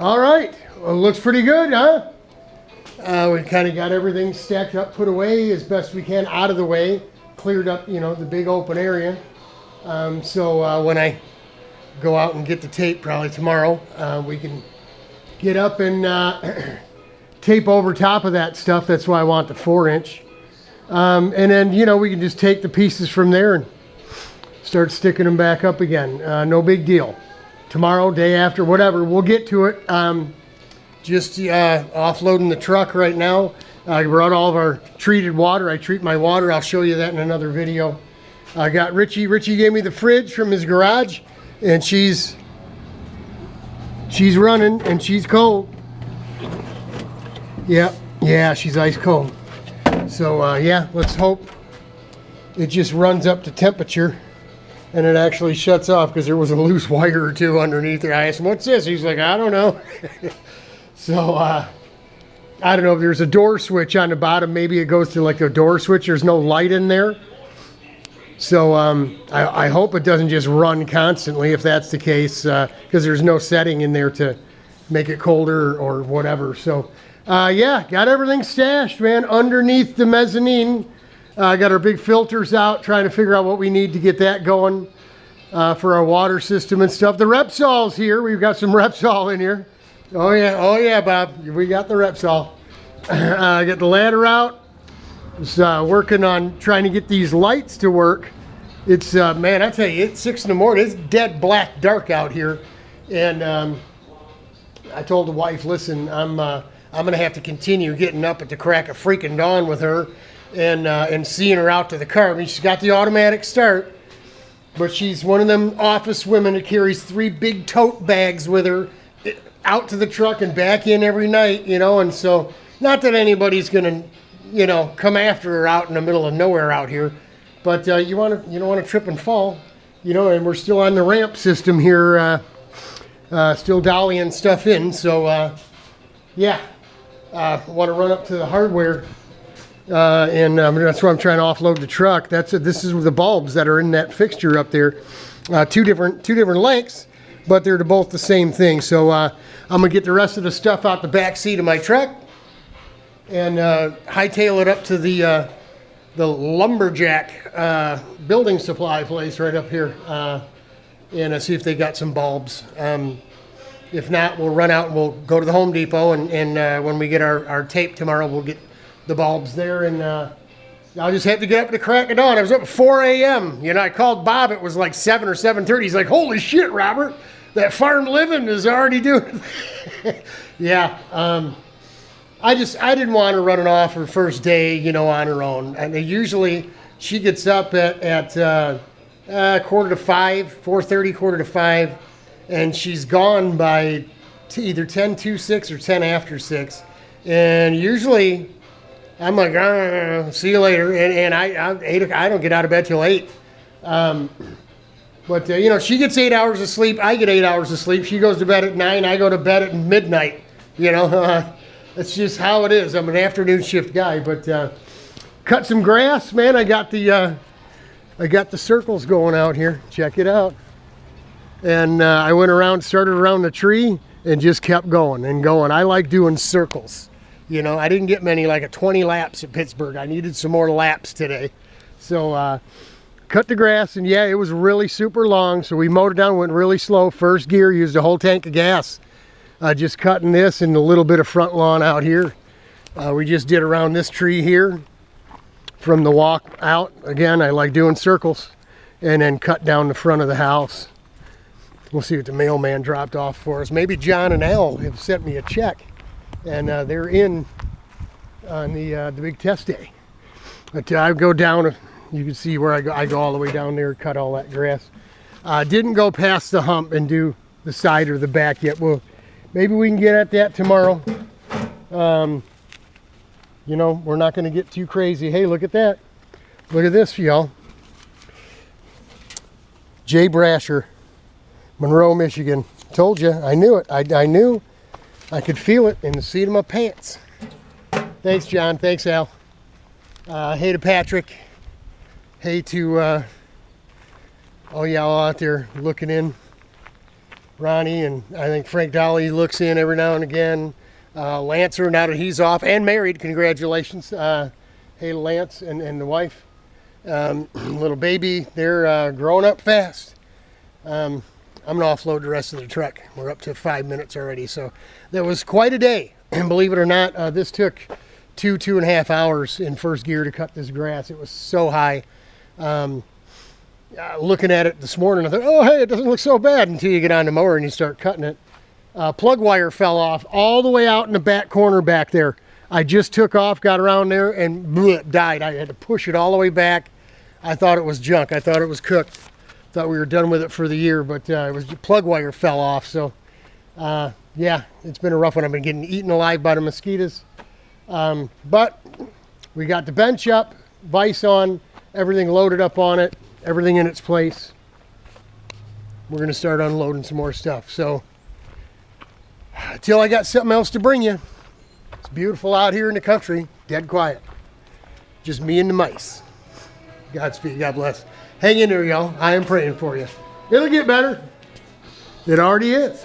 All right, well, looks pretty good, huh? We kind of got everything stacked up, put away as best we can, out of the way, cleared up, you know, the big open area. So when I go out and get the tape, probably tomorrow, we can get up and tape over top of that stuff. That's why I want the 4-inch. And then, you know, we can just take the pieces from there and start sticking them back up again. No big deal. Tomorrow, day after, whatever, we'll get to it. Just offloading the truck right now. I brought all of our treated water. I treat my water. I'll show you that in another video. I got Richie. Richie gave me the fridge from his garage, and she's running and she's cold. Yep, yeah, she's ice cold. So yeah, let's hope it just runs up to temperature and it actually shuts off, because there was a loose wire or two underneath there. I asked him, what's this? He's like, I don't know. So I don't know if there's a door switch on the bottom. Maybe it goes to like a door switch. There's no light in there. So I hope it doesn't just run constantly if that's the case, because there's no setting in there to make it colder or whatever. So yeah, got everything stashed, man, underneath the mezzanine. Got our big filters out, trying to figure out what we need to get that going for our water system and stuff. The Repsol's here. We've got some Repsol in here. Oh yeah, Bob, we got the Repsol. Got the ladder out. Was working on trying to get these lights to work. It's man, I tell you, it's 6 in the morning. It's dead black dark out here, and I told the wife, listen, I'm gonna have to continue getting up at the crack of freaking dawn with her, and seeing her out to the car. I mean, she's got the automatic start, but she's one of them office women that carries 3 big tote bags with her out to the truck and back in every night, you know. And so, not that anybody's gonna, you know, come after her out in the middle of nowhere out here, but you don't want to trip and fall, you know. And we're still on the ramp system here, still dollying stuff in. So yeah, want to run up to the hardware, and that's why I'm trying to offload the truck. This is the bulbs that are in that fixture up there, two different lengths, but they're both the same thing. So I'm gonna get the rest of the stuff out the back seat of my truck and hightail it up to the lumberjack building supply place right up here, and see if they got some bulbs. If not, we'll run out and we'll go to the Home Depot, and when we get our tape tomorrow, we'll get the bulbs there, and I'll just have to get up at the crack of dawn. I was up at 4 a.m. You know, I called Bob. It was like 7 or 7:30. He's like, holy shit, Robert, that farm living is already doing it. Yeah, I didn't want her running off her first day, you know, on her own. And usually she gets up at 4:45, 4:30, 4:45, and she's gone by either 10 to 6 or 10 after 6. And usually I'm like, see you later. And I don't get out of bed till 8. But you know, she gets 8 hours of sleep. I get 8 hours of sleep. She goes to bed at 9. I go to bed at midnight. You know, that's just how it is. I'm an afternoon shift guy. But cut some grass, man. I got the circles going out here. Check it out. And I went around, started around the tree, and just kept going and going. I like doing circles. You know, I didn't get many, like a 20 laps at Pittsburgh. I needed some more laps today. So cut the grass, and yeah, it was really super long. So we mowed it down, went really slow. First gear, used a whole tank of gas. Just cutting this and a little bit of front lawn out here. We just did around this tree here from the walk out. Again, I like doing circles, and then cut down the front of the house. We'll see what the mailman dropped off for us. Maybe John and Al have sent me a check, and they're in on the big test day. But I go down, you can see where I go all the way down there, cut all that grass. Didn't go past the hump and do the side or the back yet. Well, maybe we can get at that tomorrow. You know, we're not going to get too crazy. Hey, look at that. Look at this, y'all. Jay Brasher, Monroe, Michigan. Told you, I knew it. I knew. I could feel it in the seat of my pants. Thanks, John. Thanks, Al. Hey to Patrick. Hey to all y'all out there looking in. Ronnie, and I think Frank Dolly looks in every now and again. Lancer, now that he's off and married, congratulations. Hey, Lance and the wife. Little baby, they're growing up fast. I'm going to offload the rest of the truck. We're up to 5 minutes already, so that was quite a day. And believe it or not, this took 2.5 hours in first gear to cut this grass. It was so high. Looking at it this morning, I thought, oh, hey, it doesn't look so bad until you get on the mower and you start cutting it. Plug wire fell off all the way out in the back corner back there. I just took off, got around there, and bleh, died. I had to push it all the way back. I thought it was junk. I thought it was cooked. Thought we were done with it for the year, but it was plug wire fell off. So, yeah, it's been a rough one. I've been getting eaten alive by the mosquitoes. But we got the bench up, vise on, everything loaded up on it, everything in its place. We're going to start unloading some more stuff. So, until I got something else to bring you, it's beautiful out here in the country, dead quiet. Just me and the mice. Godspeed, God bless. Hang in there, y'all. I am praying for you. It'll get better. It already is.